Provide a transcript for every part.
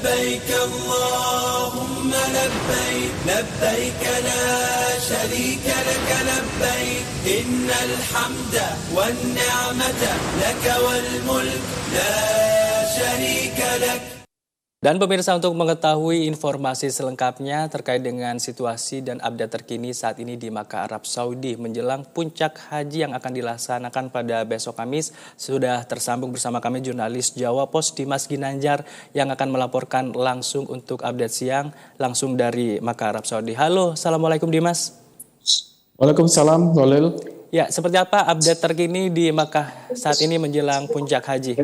لبيك اللهم لبيك لبيك لا شريك لك لبيك إن الحمد والنعمة لك والملك لا شريك لك. Dan pemirsa, untuk mengetahui informasi selengkapnya terkait dengan situasi dan update terkini saat ini di Makkah, Arab Saudi menjelang puncak haji yang akan dilaksanakan pada besok Kamis, sudah tersambung bersama kami jurnalis Jawa Pos Dimas Ginanjar yang akan melaporkan langsung untuk update siang langsung dari Makkah, Arab Saudi. Halo, Assalamualaikum Dimas. Waalaikumsalam, Walil. Ya, seperti apa update terkini di Makkah saat ini menjelang puncak haji?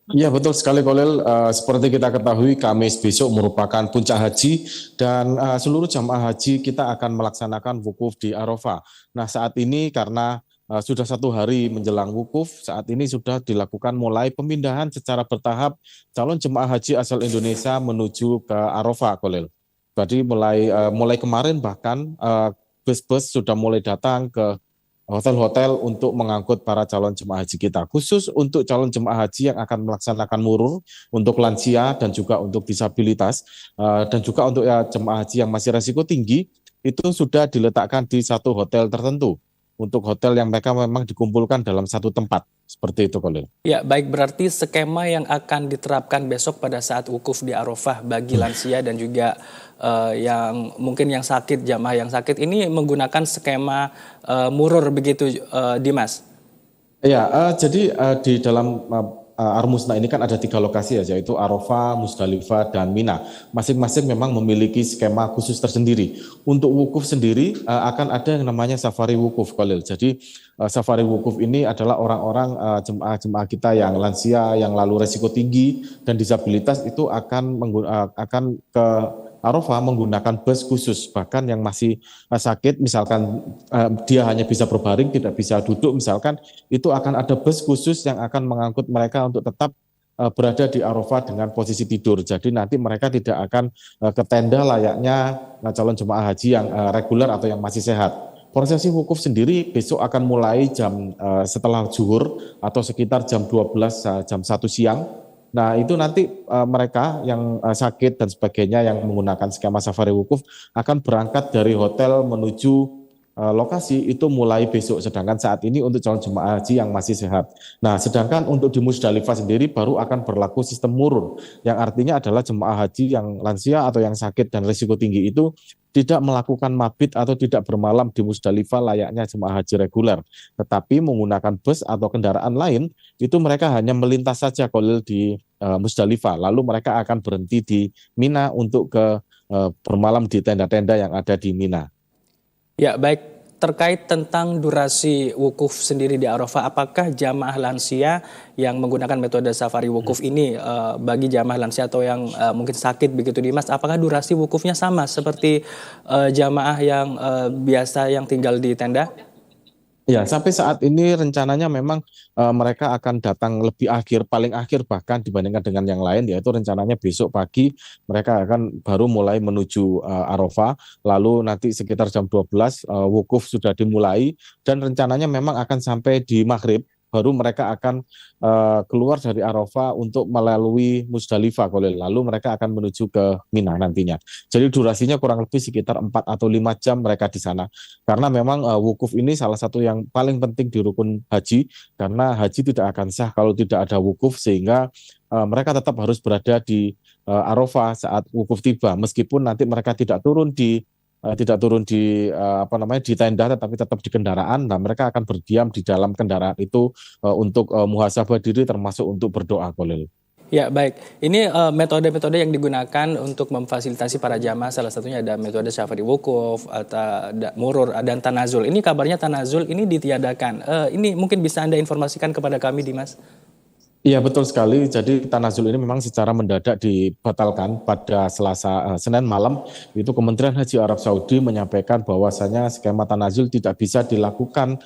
Ya, betul sekali, Kolil. Seperti kita ketahui, Kamis besok merupakan puncak haji dan seluruh jamaah haji kita akan melaksanakan wukuf di Arafah. Nah, saat ini karena sudah 1 hari menjelang wukuf, saat ini sudah dilakukan mulai pemindahan secara bertahap calon jemaah haji asal Indonesia menuju ke Arafah, Kolil. Jadi mulai kemarin bahkan bus-bus sudah mulai datang ke hotel-hotel untuk mengangkut para calon jemaah haji kita. Khusus untuk calon jemaah haji yang akan melaksanakan murur untuk lansia dan juga untuk disabilitas dan juga untuk jemaah haji yang masih resiko tinggi, itu sudah diletakkan di satu hotel tertentu. Untuk hotel yang mereka memang dikumpulkan dalam satu tempat. Seperti itu, Kolil. Ya, baik, berarti skema yang akan diterapkan besok pada saat wukuf di Arafah bagi lansia dan juga yang mungkin yang sakit, jamaah yang sakit ini menggunakan skema murur begitu, Dimas? Ya, jadi di dalam Ar-Musna ini kan ada 3 lokasi ya, yaitu Arafah, Musdalifah, dan Mina. Masing-masing memang memiliki skema khusus tersendiri. Untuk wukuf sendiri akan ada yang namanya safari wukuf, Kolil. Jadi safari wukuf ini adalah orang-orang jemaah kita yang lansia, yang lalu resiko tinggi dan disabilitas itu akan ke Arafah menggunakan bus khusus, bahkan yang masih sakit, misalkan dia hanya bisa berbaring, tidak bisa duduk, misalkan itu akan ada bus khusus yang akan mengangkut mereka untuk tetap berada di Arafah dengan posisi tidur. Jadi nanti mereka tidak akan ke tenda layaknya calon jemaah haji yang reguler atau yang masih sehat. Prosesi wukuf sendiri besok akan mulai setelah zuhur atau sekitar jam 12, jam 1 siang. Nah, itu nanti mereka yang sakit dan sebagainya yang menggunakan skema safari wukuf akan berangkat dari hotel menuju lokasi itu mulai besok, sedangkan saat ini untuk calon jemaah haji yang masih sehat. Nah, sedangkan untuk di Musdalifah sendiri baru akan berlaku sistem murur, yang artinya adalah jemaah haji yang lansia atau yang sakit dan risiko tinggi itu tidak melakukan mabit atau tidak bermalam di Musdalifah layaknya jemaah haji reguler, tetapi menggunakan bus atau kendaraan lain, itu mereka hanya melintas saja, Kolil, di Musdalifah, lalu mereka akan berhenti di Mina untuk bermalam di tenda-tenda yang ada di Mina. Ya, baik. Terkait tentang durasi wukuf sendiri di Arafah, apakah jamaah lansia yang menggunakan metode safari wukuf ini bagi jamaah lansia atau yang mungkin sakit begitu, Dimas, apakah durasi wukufnya sama seperti jamaah yang biasa yang tinggal di tenda? Ya, sampai saat ini rencananya memang mereka akan datang lebih akhir, paling akhir bahkan dibandingkan dengan yang lain, yaitu rencananya besok pagi mereka akan baru mulai menuju Arafah, lalu nanti sekitar jam 12 wukuf sudah dimulai, dan rencananya memang akan sampai di maghrib, baru mereka akan keluar dari Arafah untuk melalui Musdalifah, lalu mereka akan menuju ke Mina nantinya. Jadi durasinya kurang lebih sekitar 4 atau 5 jam mereka di sana. Karena memang wukuf ini salah satu yang paling penting di rukun haji, karena haji tidak akan sah kalau tidak ada wukuf, sehingga mereka tetap harus berada di Arafah saat wukuf tiba, meskipun nanti mereka tidak turun di di tenda, tetapi tetap di kendaraan. Nah, mereka akan berdiam di dalam kendaraan itu untuk muhasabah diri, termasuk untuk berdoa, Kolil. Ya, baik. Ini metode-metode yang digunakan untuk memfasilitasi para jamaah, salah satunya ada metode safari wukuf, atau murur, dan tanazul. Ini kabarnya tanazul ini ditiadakan. Ini mungkin bisa Anda informasikan kepada kami, Dimas? Iya, betul sekali. Jadi tanazul ini memang secara mendadak dibatalkan pada Senin malam. Itu Kementerian Haji Arab Saudi menyampaikan bahwasanya skema tanazul tidak bisa dilakukan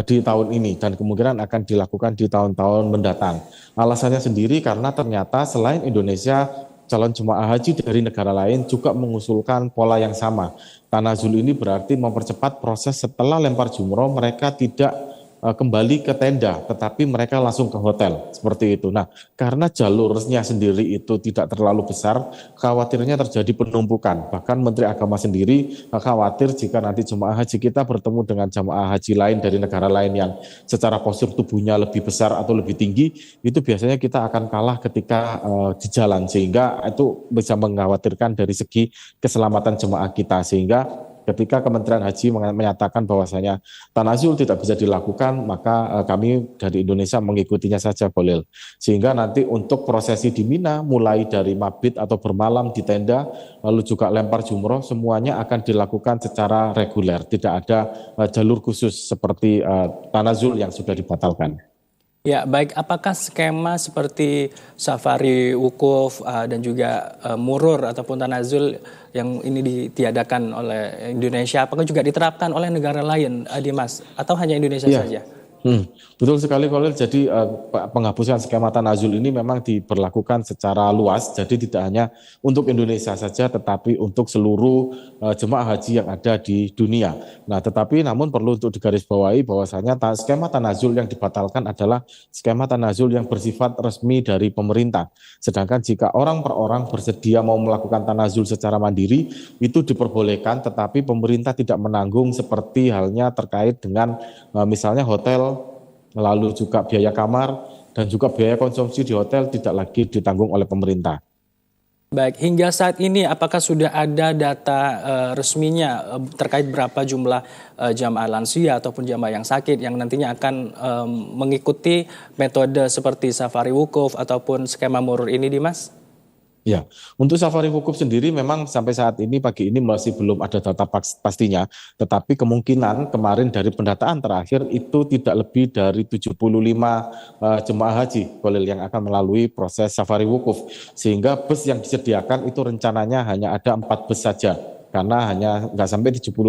di tahun ini dan kemungkinan akan dilakukan di tahun-tahun mendatang. Alasannya sendiri karena ternyata selain Indonesia, calon jemaah haji dari negara lain juga mengusulkan pola yang sama. Tanazul ini berarti mempercepat proses setelah lempar jumroh, mereka tidak kembali ke tenda, tetapi mereka langsung ke hotel seperti itu. Nah, karena jalurnya sendiri itu tidak terlalu besar, khawatirnya terjadi penumpukan. Bahkan Menteri Agama sendiri khawatir jika nanti jemaah haji kita bertemu dengan jemaah haji lain dari negara lain yang secara postur tubuhnya lebih besar atau lebih tinggi, itu biasanya kita akan kalah ketika di jalan, sehingga itu bisa mengkhawatirkan dari segi keselamatan jemaah kita, sehingga ketika Kementerian Haji menyatakan bahwasanya tanazul tidak bisa dilakukan, maka kami dari Indonesia mengikutinya saja, Khalil. Sehingga nanti untuk prosesi di Mina, mulai dari mabit atau bermalam di tenda, lalu juga lempar jumroh, semuanya akan dilakukan secara reguler. Tidak ada jalur khusus seperti tanazul yang sudah dibatalkan. Ya, baik. Apakah skema seperti safari wukuf dan juga murur ataupun tanazul yang ini ditiadakan oleh Indonesia, apakah juga diterapkan oleh negara lain, Dimas? Atau hanya Indonesia saja? Betul sekali, Khalil. Jadi penghapusan skema tanazul ini memang diberlakukan secara luas. Jadi tidak hanya untuk Indonesia saja, tetapi untuk seluruh jemaah haji yang ada di dunia. Nah, tetapi namun perlu untuk digarisbawahi bahwasanya skema tanazul yang dibatalkan adalah skema tanazul yang bersifat resmi dari pemerintah. Sedangkan jika orang per orang bersedia mau melakukan tanazul secara mandiri, itu diperbolehkan, tetapi pemerintah tidak menanggung seperti halnya terkait dengan misalnya hotel, lalu juga biaya kamar, dan juga biaya konsumsi di hotel tidak lagi ditanggung oleh pemerintah. Baik, hingga saat ini apakah sudah ada data resminya terkait berapa jumlah jamaah lansia ataupun jamaah yang sakit yang nantinya akan mengikuti metode seperti safari wukuf ataupun skema murur ini, Dimas? Ya, untuk safari wukuf sendiri memang sampai saat ini pagi ini masih belum ada data pastinya, tetapi kemungkinan kemarin dari pendataan terakhir itu tidak lebih dari 75 jemaah haji Khalil yang akan melalui proses safari wukuf, sehingga bus yang disediakan itu rencananya hanya ada 4 bus saja, karena hanya nggak sampai 75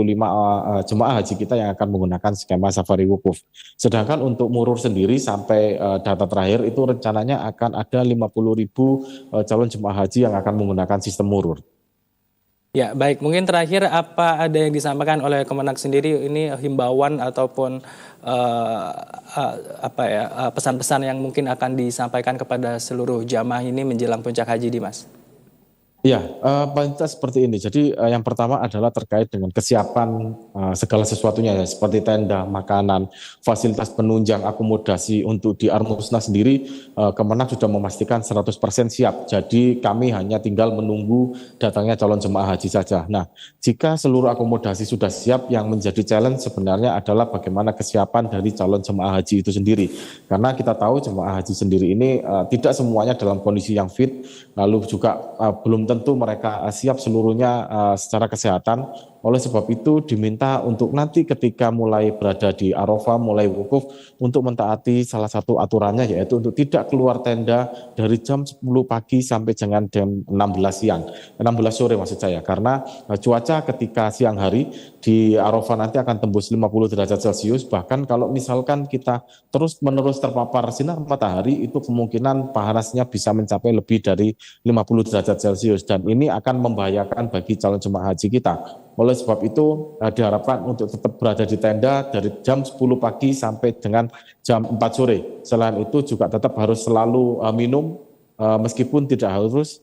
jemaah haji kita yang akan menggunakan skema safari wukuf. Sedangkan untuk murur sendiri sampai data terakhir itu rencananya akan ada 50.000 calon jemaah haji yang akan menggunakan sistem murur. Ya, baik. Mungkin terakhir apa ada yang disampaikan oleh Kemenak sendiri, ini himbauan ataupun pesan-pesan yang mungkin akan disampaikan kepada seluruh jamaah ini menjelang puncak haji, Dimas? Ya, seperti ini. Jadi yang pertama adalah terkait dengan kesiapan segala sesuatunya ya, seperti tenda, makanan, fasilitas penunjang, akomodasi untuk di Armusna sendiri, Kemenak sudah memastikan 100% siap. Jadi kami hanya tinggal menunggu datangnya calon jemaah haji saja. Nah, jika seluruh akomodasi sudah siap, yang menjadi challenge sebenarnya adalah bagaimana kesiapan dari calon jemaah haji itu sendiri. Karena kita tahu jemaah haji sendiri ini tidak semuanya dalam kondisi yang fit, lalu juga belum tentu mereka siap seluruhnya secara kesehatan. Oleh sebab itu diminta untuk nanti ketika mulai berada di Arafah, mulai wukuf, untuk mentaati salah satu aturannya, yaitu untuk tidak keluar tenda dari jam 10 pagi sampai dengan jam 16 siang, 16 sore maksud saya, karena cuaca ketika siang hari di Arafah nanti akan tembus 50 derajat Celcius, bahkan kalau misalkan kita terus-menerus terpapar sinar matahari, itu kemungkinan panasnya bisa mencapai lebih dari 50 derajat Celcius, dan ini akan membahayakan bagi calon jemaah haji kita. Oleh sebab itu diharapkan untuk tetap berada di tenda dari jam 10 pagi sampai dengan jam 4 sore. Selain itu juga tetap harus selalu minum, meskipun tidak haus,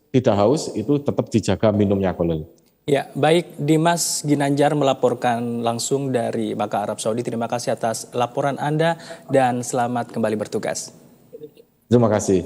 itu tetap dijaga minumnya, Khalil. Ya, baik, Dimas Ginanjar melaporkan langsung dari Makkah, Arab Saudi. Terima kasih atas laporan Anda dan selamat kembali bertugas. Terima kasih.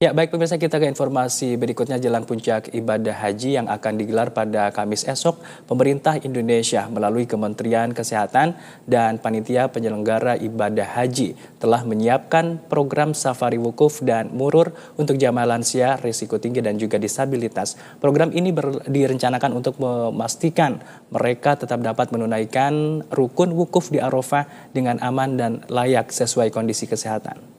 Ya, baik pemirsa, kita ke informasi berikutnya. Jelang puncak ibadah haji yang akan digelar pada Kamis esok, pemerintah Indonesia melalui Kementerian Kesehatan dan Panitia Penyelenggara Ibadah Haji telah menyiapkan program safari wukuf dan murur untuk jamaah lansia, risiko tinggi dan juga disabilitas. Program ini direncanakan untuk memastikan mereka tetap dapat menunaikan rukun wukuf di Arafah dengan aman dan layak sesuai kondisi kesehatan.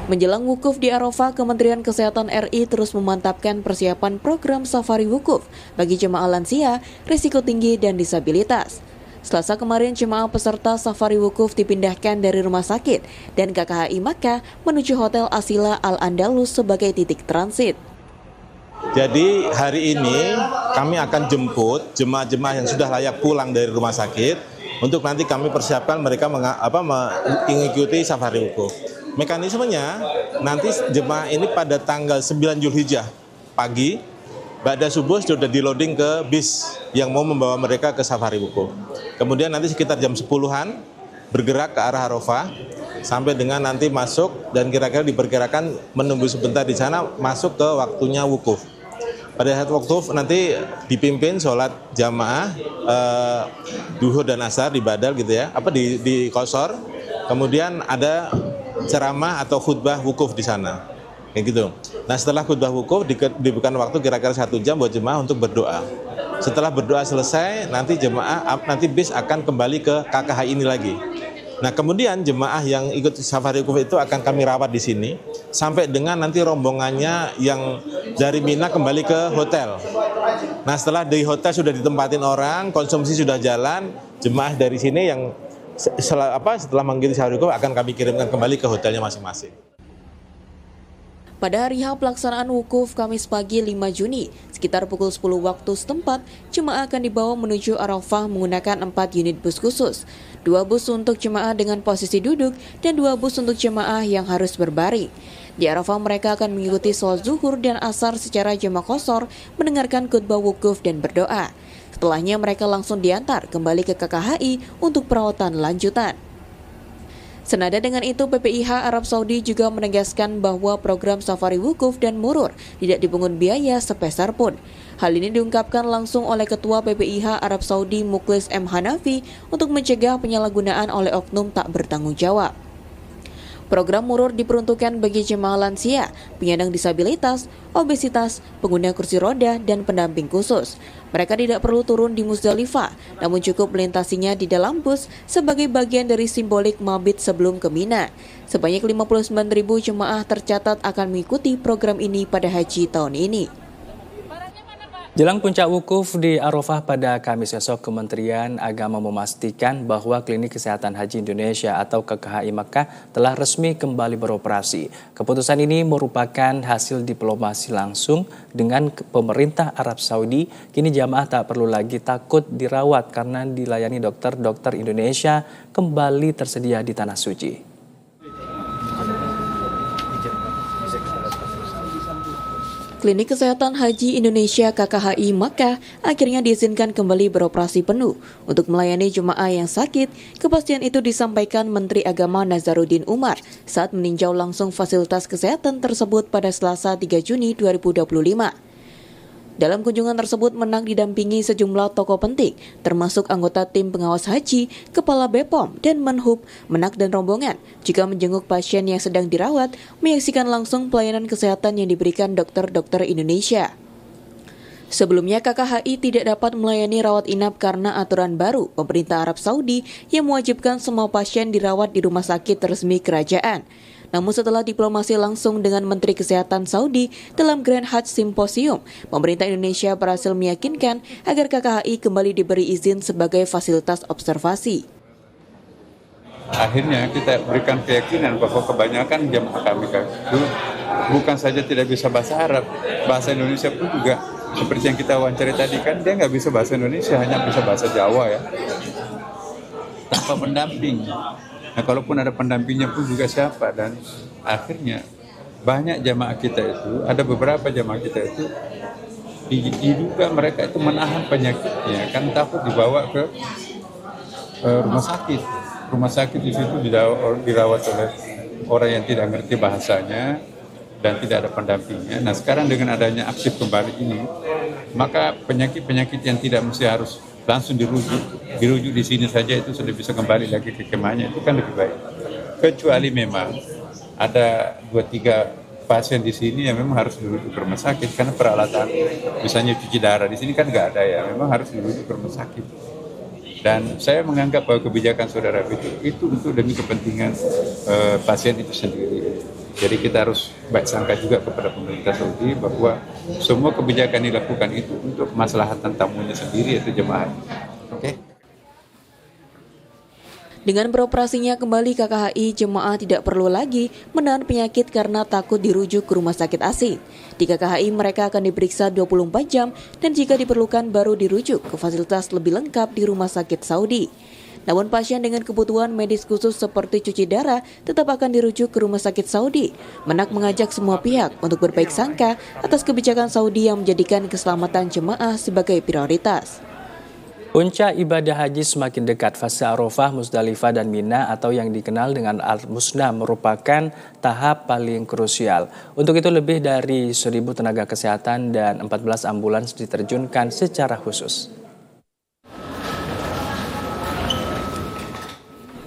Menjelang wukuf di Arafah, Kementerian Kesehatan RI terus memantapkan persiapan program safari wukuf bagi jemaah lansia, risiko tinggi dan disabilitas. Selasa kemarin, jemaah peserta safari wukuf dipindahkan dari rumah sakit dan KKHI Makkah menuju Hotel Asila Al-Andalus sebagai titik transit. Jadi hari ini kami akan jemput jemaah-jemaah yang sudah layak pulang dari rumah sakit untuk nanti kami persiapkan mereka mengikuti safari wukuf. Mekanismenya nanti jemaah ini pada tanggal 9 Zulhijjah pagi, ba'da subuh sudah di loading ke bis yang mau membawa mereka ke safari wukuf. Kemudian nanti sekitar jam 10-an bergerak ke arah Arafah sampai dengan nanti masuk dan kira-kira diperkirakan menunggu sebentar di sana masuk ke waktunya wukuf. Pada saat wukuf nanti dipimpin sholat jamaah duhur dan asar di Badal gitu ya, di Qashar. Kemudian ada ceramah atau khutbah wukuf di sana, kayak gitu. Nah setelah khutbah wukuf diberikan waktu kira-kira 1 jam buat jemaah untuk berdoa. Setelah berdoa selesai, nanti bis akan kembali ke KKH ini lagi. Nah kemudian jemaah yang ikut safari wukuf itu akan kami rawat di sini sampai dengan nanti rombongannya yang dari Mina kembali ke hotel. Nah setelah di hotel sudah ditempatin orang, konsumsi sudah jalan, jemaah dari sini yang setelah mengikuti safari wukuf akan kami kirimkan kembali ke hotelnya masing-masing. Pada hari H pelaksanaan wukuf Kamis pagi 5 Juni, sekitar pukul 10 waktu setempat, jemaah akan dibawa menuju Arafah menggunakan 4 unit bus khusus. 2 bus untuk jemaah dengan posisi duduk dan 2 bus untuk jemaah yang harus berbaring. Di Arafah mereka akan mengikuti sholat zuhur dan asar secara jamaah qashar, mendengarkan khutbah wukuf dan berdoa. Setelahnya mereka langsung diantar kembali ke KKHI untuk perawatan lanjutan. Senada dengan itu, PPIH Arab Saudi juga menegaskan bahwa program safari wukuf dan murur tidak dipungut biaya sepeser pun. Hal ini diungkapkan langsung oleh Ketua PPIH Arab Saudi Mukhlis M. Hanafi untuk mencegah penyalahgunaan oleh oknum tak bertanggung jawab. Program murur diperuntukkan bagi jemaah lansia, penyandang disabilitas, obesitas, pengguna kursi roda, dan pendamping khusus. Mereka tidak perlu turun di Muzdalifah, namun cukup melintasinya di dalam bus sebagai bagian dari simbolik mabit sebelum ke Mina. Sebanyak 59.000 jemaah tercatat akan mengikuti program ini pada haji tahun ini. Jelang puncak wukuf di Arafah pada Kamis esok, Kementerian Agama memastikan bahwa Klinik Kesehatan Haji Indonesia atau KKHI Makkah telah resmi kembali beroperasi. Keputusan ini merupakan hasil diplomasi langsung dengan pemerintah Arab Saudi. Kini jamaah tak perlu lagi takut dirawat karena dilayani dokter-dokter Indonesia kembali tersedia di Tanah Suci. Klinik Kesehatan Haji Indonesia KKHI Makkah akhirnya diizinkan kembali beroperasi penuh untuk melayani jemaah yang sakit. Kepastian itu disampaikan Menteri Agama Nazaruddin Umar saat meninjau langsung fasilitas kesehatan tersebut pada Selasa 3 Juni 2025. Dalam kunjungan tersebut Menak didampingi sejumlah tokoh penting, termasuk anggota tim pengawas haji, Kepala BPOM, dan Menhub, Menak dan rombongan, juga menjenguk pasien yang sedang dirawat, menyaksikan langsung pelayanan kesehatan yang diberikan dokter-dokter Indonesia. Sebelumnya KKHI tidak dapat melayani rawat inap karena aturan baru pemerintah Arab Saudi yang mewajibkan semua pasien dirawat di rumah sakit resmi kerajaan. Namun setelah diplomasi langsung dengan Menteri Kesehatan Saudi dalam Grand Hajj Symposium, pemerintah Indonesia berhasil meyakinkan agar KKHI kembali diberi izin sebagai fasilitas observasi. Akhirnya kita berikan keyakinan bahwa kebanyakan jemaah kami itu bukan saja tidak bisa bahasa Arab, bahasa Indonesia pun juga seperti yang kita wawancari tadi kan dia nggak bisa bahasa Indonesia, hanya bisa bahasa Jawa ya, tanpa pendamping. Nah, kalaupun ada pendampingnya pun juga siapa, dan akhirnya banyak jamaah kita itu, ada beberapa jamaah kita itu diduga mereka itu menahan penyakitnya, kan takut dibawa ke rumah sakit. Rumah sakit di situ dirawat oleh orang yang tidak ngerti bahasanya dan tidak ada pendampingnya. Nah sekarang dengan adanya aktif kembali ini, maka penyakit-penyakit yang tidak mesti harus langsung dirujuk di sini saja itu sudah bisa kembali lagi ke kemahnya, itu kan lebih baik. Kecuali memang ada 2-3 pasien di sini yang memang harus dirujuk ke rumah sakit karena peralatan misalnya cuci darah di sini kan nggak ada ya, memang harus dirujuk ke rumah sakit. Dan saya menganggap bahwa kebijakan saudara itu untuk demi kepentingan pasien itu sendiri. Jadi kita harus baik sangka juga kepada pemerintah Saudi bahwa semua kebijakan dilakukan itu untuk kemaslahatan tamunya sendiri yaitu jemaah. Oke. Dengan beroperasinya kembali KKHI, jemaah tidak perlu lagi menahan penyakit karena takut dirujuk ke rumah sakit asing. Di KKHI mereka akan diperiksa 24 jam dan jika diperlukan baru dirujuk ke fasilitas lebih lengkap di rumah sakit Saudi. Namun pasien dengan kebutuhan medis khusus seperti cuci darah tetap akan dirujuk ke rumah sakit Saudi. Menak mengajak semua pihak untuk berbaik sangka atas kebijakan Saudi yang menjadikan keselamatan jemaah sebagai prioritas. Puncak ibadah haji semakin dekat. Fase Arafah, Musdalifah, dan Mina atau yang dikenal dengan Al-Musna merupakan tahap paling krusial. Untuk itu lebih dari 1.000 tenaga kesehatan dan 14 ambulans diterjunkan secara khusus.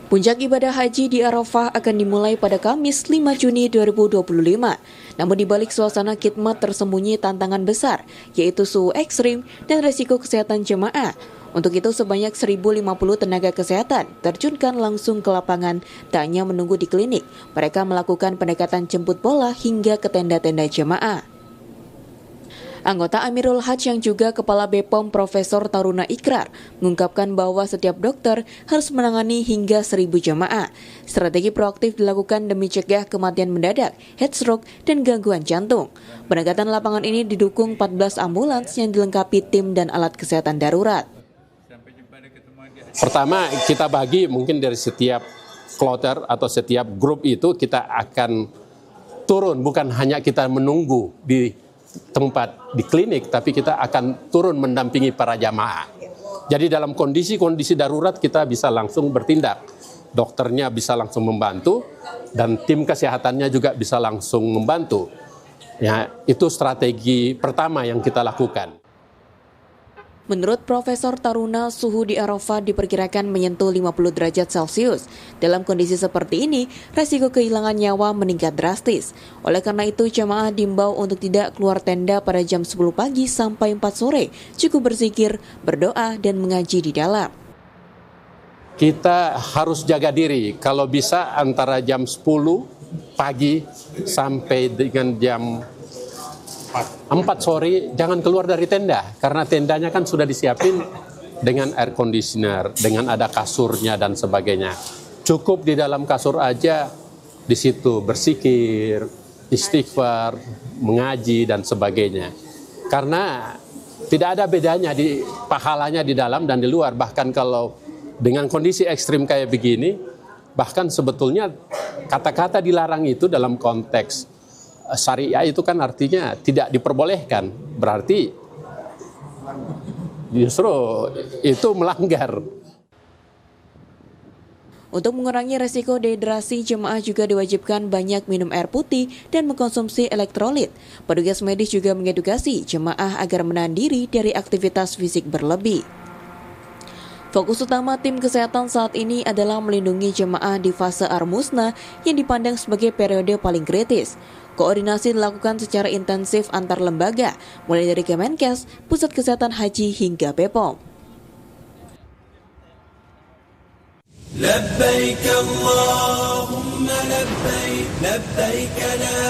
Puncak ibadah haji di Arafah akan dimulai pada Kamis 5 Juni 2025. Namun di balik suasana khidmat tersembunyi tantangan besar, yaitu suhu ekstrim dan resiko kesehatan jemaah. Untuk itu sebanyak 1.050 tenaga kesehatan terjunkan langsung ke lapangan, tak hanya menunggu di klinik. Mereka melakukan pendekatan jemput bola hingga ke tenda-tenda jemaah. Anggota Amirul Hajj yang juga Kepala BPOM Profesor Taruna Ikrar mengungkapkan bahwa setiap dokter harus menangani hingga 1.000 jemaah. Strategi proaktif dilakukan demi cegah kematian mendadak, heat stroke, dan gangguan jantung. Pendekatan lapangan ini didukung 14 ambulans yang dilengkapi tim dan alat kesehatan darurat. Pertama, kita bagi mungkin dari setiap kloter atau setiap grup itu kita akan turun, bukan hanya kita menunggu di tempat di klinik, tapi kita akan turun mendampingi para jamaah. Jadi dalam kondisi-kondisi darurat kita bisa langsung bertindak. Dokternya bisa langsung membantu dan tim kesehatannya juga bisa langsung membantu. Ya, itu strategi pertama yang kita lakukan. Menurut Profesor Taruna, suhu di Arafah diperkirakan menyentuh 50 derajat Celcius. Dalam kondisi seperti ini, resiko kehilangan nyawa meningkat drastis. Oleh karena itu, jamaah diimbau untuk tidak keluar tenda pada jam 10 pagi sampai 4 sore. Cukup berzikir, berdoa, dan mengaji di dalam. Kita harus jaga diri. Kalau bisa antara jam 10 pagi sampai dengan jam 4 sore jangan keluar dari tenda, karena tendanya kan sudah disiapin dengan air conditioner, dengan ada kasurnya dan sebagainya. Cukup di dalam kasur aja, di situ berzikir, istighfar, mengaji dan sebagainya. Karena tidak ada bedanya di pahalanya di dalam dan di luar. Bahkan kalau dengan kondisi ekstrim kayak begini, bahkan sebetulnya kata-kata dilarang itu dalam konteks syariah itu kan artinya tidak diperbolehkan, berarti justru itu melanggar. Untuk mengurangi resiko dehidrasi, jemaah juga diwajibkan banyak minum air putih dan mengkonsumsi elektrolit. Petugas medis juga mengedukasi jemaah agar menahan diri dari aktivitas fisik berlebih. Fokus utama tim kesehatan saat ini adalah melindungi jemaah di fase Ar-Musna yang dipandang sebagai periode paling kritis. Koordinasi dilakukan secara intensif antar lembaga, mulai dari Kemenkes, Pusat Kesehatan Haji hingga BPOM. لبيك اللهم لبيك لبيك لا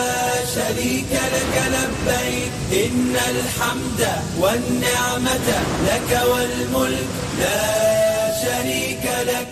شريك لك لبيك إن الحمد والنعمة لك والملك لا شريك لك